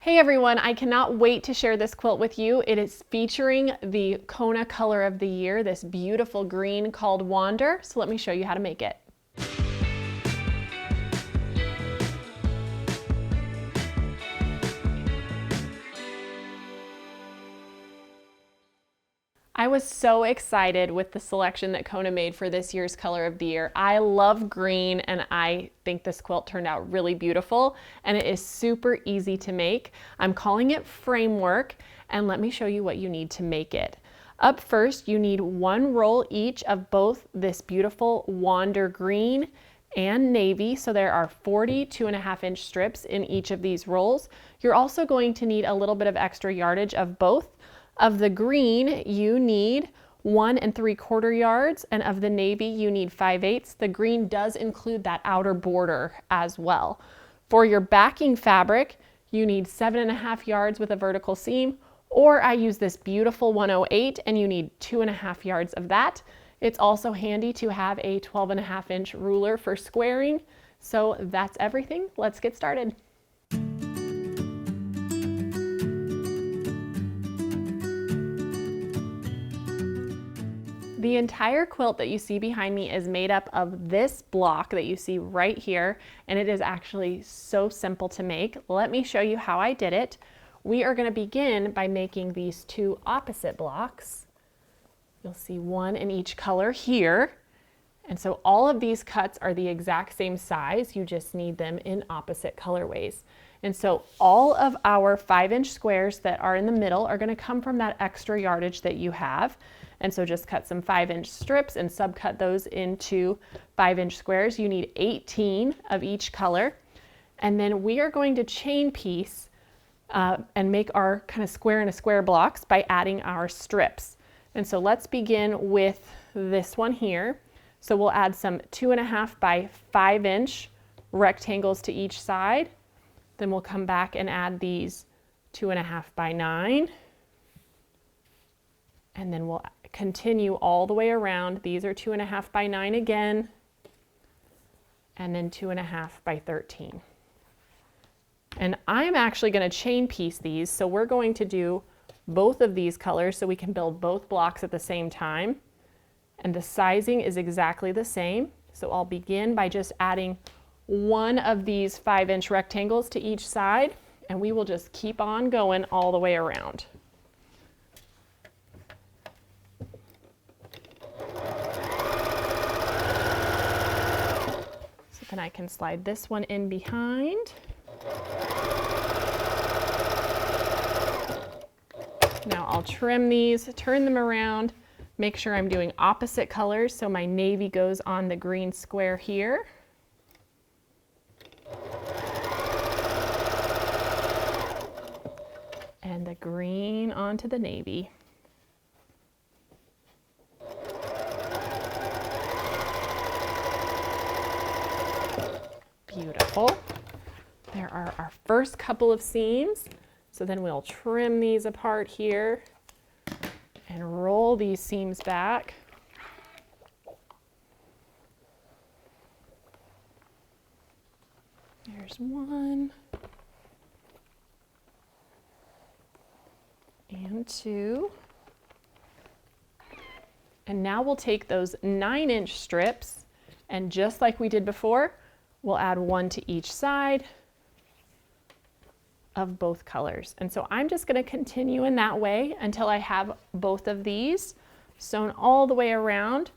Hey everyone, I cannot wait to share this quilt with you. It is featuring the Kona color of the year, this beautiful green called Wander. So let me show you how to make it. I was so excited with the selection that Kona made for this year's color of the year. I love green and I think this quilt turned out really beautiful and it is super easy to make. I'm calling it framework and let me show you what you need to make it. Up first, you need one roll each of both this beautiful Wander green and navy. So there are 40 2.5-inch strips in each of these rolls. You're also going to need a little bit of extra yardage of both. Of the green, you need 1 3/4 yards, and of the navy, you need 5/8. The green does include that outer border as well. For your backing fabric, you need 7.5 yards with a vertical seam, or I use this beautiful 108, and you need 2.5 yards of that. It's also handy to have a 12.5-inch ruler for squaring. So that's everything. Let's get started. The entire quilt that you see behind me is made up of this block that you see right here, and it is actually so simple to make. Let me show you how I did it. We are going to begin by making these two opposite blocks. You'll see one in each color here. And so all of these cuts are the exact same size, you just need them in opposite colorways. And so all of our 5-inch squares that are in the middle are going to come from that extra yardage that you have. And so just cut some 5-inch strips and subcut those into 5-inch squares. You need 18 of each color. And then we are going to chain piece and make our kind of square in a square blocks by adding our strips. And so let's begin with this one here. So we'll add some 2.5 by 5-inch rectangles to each side. Then we'll come back and add these 2.5 by 9. And then we'll continue all the way around. These are 2.5 by 9 again, and then 2.5 by 13. And I'm actually going to chain piece these, so we're going to do both of these colors so we can build both blocks at the same time. And the sizing is exactly the same. So I'll begin by just adding one of these 5-inch rectangles to each side, and we will just keep on going all the way around. Then I can slide this one in behind. Now I'll trim these, turn them around, make sure I'm doing opposite colors. So my navy goes on the green square here. And the green onto the navy. Beautiful. There are our first couple of seams. So then we'll trim these apart here and roll these seams back. There's one. And two. And now we'll take those 9-inch strips and just like we did before, we'll add one to each side of both colors. And so I'm just going to continue in that way until I have both of these sewn all the way around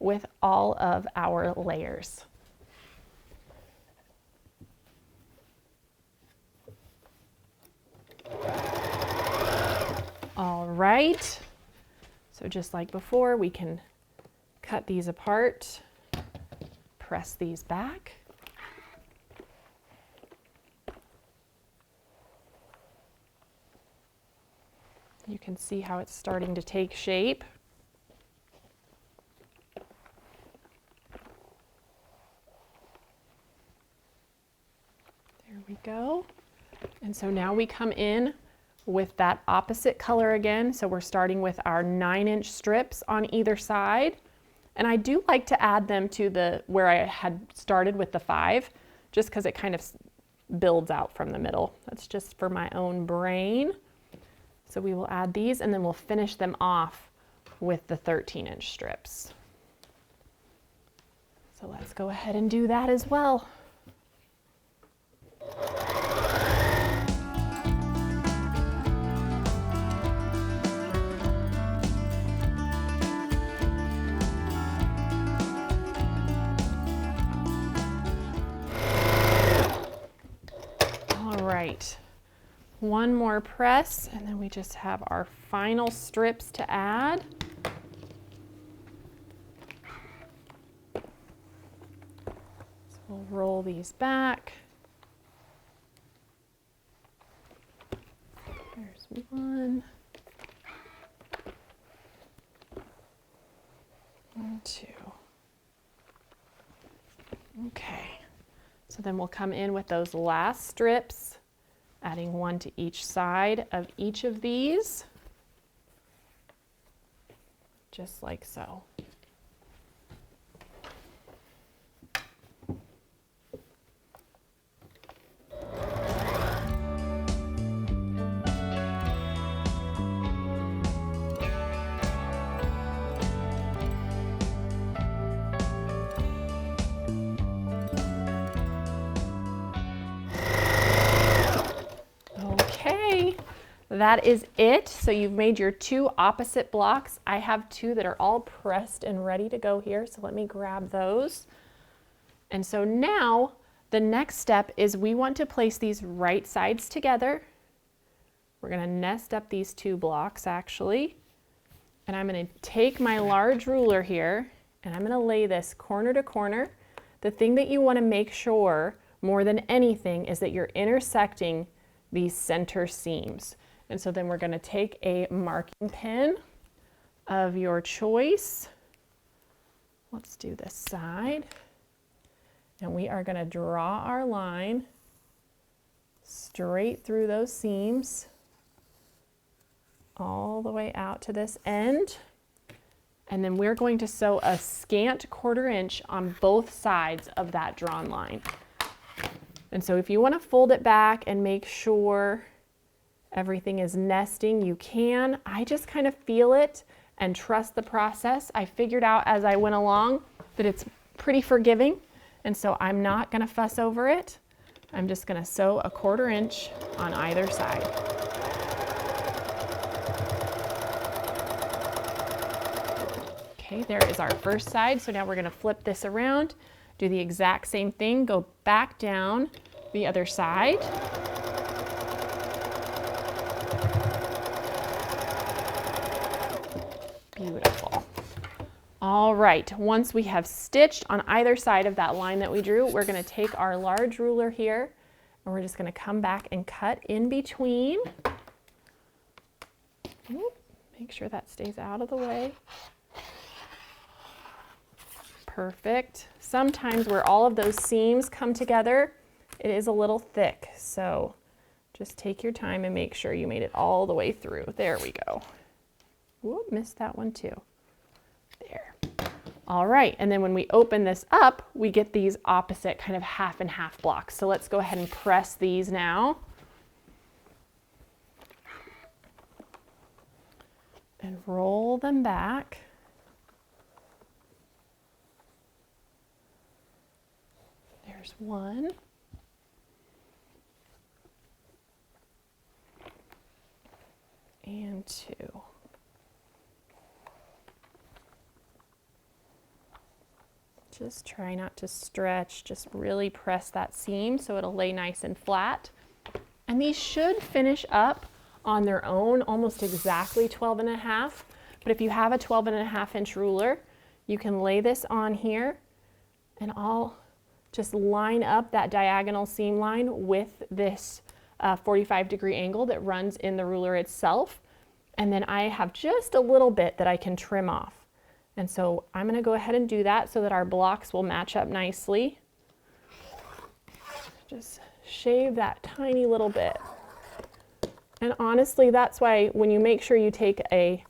with all of our layers. All right. So just like before, we can cut these apart, press these back. You can see how it's starting to take shape. There we go. And so now we come in with that opposite color again. So we're starting with our 9-inch strips on either side. And I do like to add them to where I had started with the 5, just because it kind of builds out from the middle. That's just for my own brain. So we will add these and then we'll finish them off with the 13-inch strips. So let's go ahead and do that as well. All right, one more press and then we just have our final strips to add. We'll roll these back. There's one. And two. Okay. So then we'll come in with those last strips, adding one to each side of each of these, just like so. That is it. So you've made your two opposite blocks. I have two that are all pressed and ready to go here. So let me grab those. And so now the next step is we want to place these right sides together. We're going to nest up these two blocks actually. And I'm going to take my large ruler here and I'm going to lay this corner to corner. The thing that you want to make sure more than anything is that you're intersecting these center seams. And so then we're going to take a marking pin of your choice. Let's do this side. And we are going to draw our line straight through those seams all the way out to this end. And then we're going to sew a scant 1/4 inch on both sides of that drawn line. And so if you want to fold it back and make sure everything is nesting, you can. I just kind of feel it and trust the process. I figured out as I went along that it's pretty forgiving, and so I'm not going to fuss over it. I'm just going to sew a 1/4 inch on either side. Okay, there is our first side. So now we're going to flip this around, do the exact same thing, go back down the other side. Beautiful. All right, once we have stitched on either side of that line that we drew, we're going to take our large ruler here and we're just going to come back and cut in between. Make sure that stays out of the way. Perfect. Sometimes where all of those seams come together, it is a little thick, so just take your time and make sure you made it all the way through. There we go. Whoop, missed that one too. There. All right, and then when we open this up, we get these opposite kind of half and half blocks. So let's go ahead and press these now. And roll them back. There's one. And two. Just try not to stretch, just really press that seam so it'll lay nice and flat. And these should finish up on their own almost exactly 12.5. But if you have a 12.5 inch ruler, you can lay this on here and I'll just line up that diagonal seam line with this 45-degree angle that runs in the ruler itself. And then I have just a little bit that I can trim off. And so I'm going to go ahead and do that so that our blocks will match up nicely. Just shave that tiny little bit. And honestly, that's why when you make sure you take a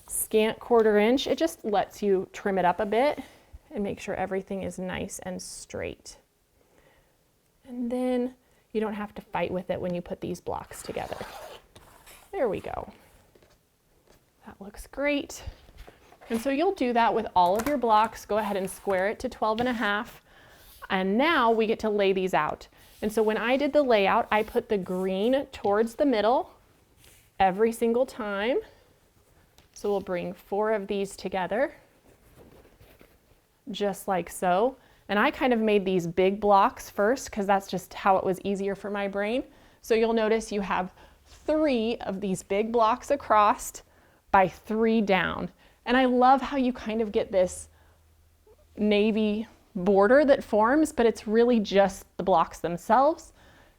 scant 1/4 inch, it just lets you trim it up a bit and make sure everything is nice and straight. And then You don't have to fight with it when you put these blocks together. There we go. That looks great. And so you'll do that with all of your blocks. Go ahead and square it to 12.5. And now we get to lay these out. And so when I did the layout, I put the green towards the middle every single time. So we'll bring 4 of these together, just like so. And I kind of made these big blocks first because that's just how it was easier for my brain. So you'll notice you have 3 of these big blocks across by 3 down. And I love how you kind of get this navy border that forms, but it's really just the blocks themselves.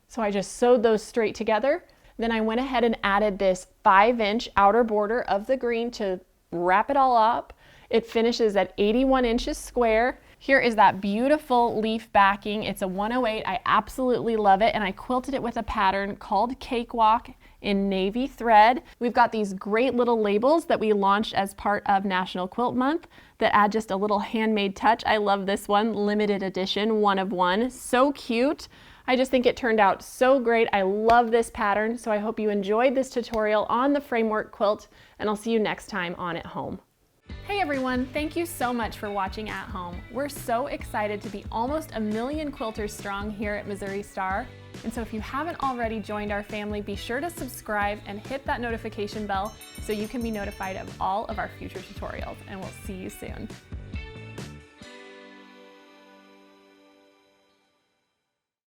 So I just sewed those straight together. Then I went ahead and added this 5-inch outer border of the green to wrap it all up. It finishes at 81 inches square. Here is that beautiful leaf backing. It's a 108. I absolutely love it. And I quilted it with a pattern called Cakewalk in navy thread. We've got these great little labels that we launched as part of National Quilt Month that add just a little handmade touch. I love this one, limited edition, 1 of 1. So cute. I just think it turned out so great. I love this pattern. So I hope you enjoyed this tutorial on the framework quilt, and I'll see you next time on At Home. Hey everyone, thank you so much for watching At Home. We're so excited to be almost 1 million quilters strong here at Missouri Star. And so if you haven't already joined our family, be sure to subscribe and hit that notification bell so you can be notified of all of our future tutorials, and we'll see you soon.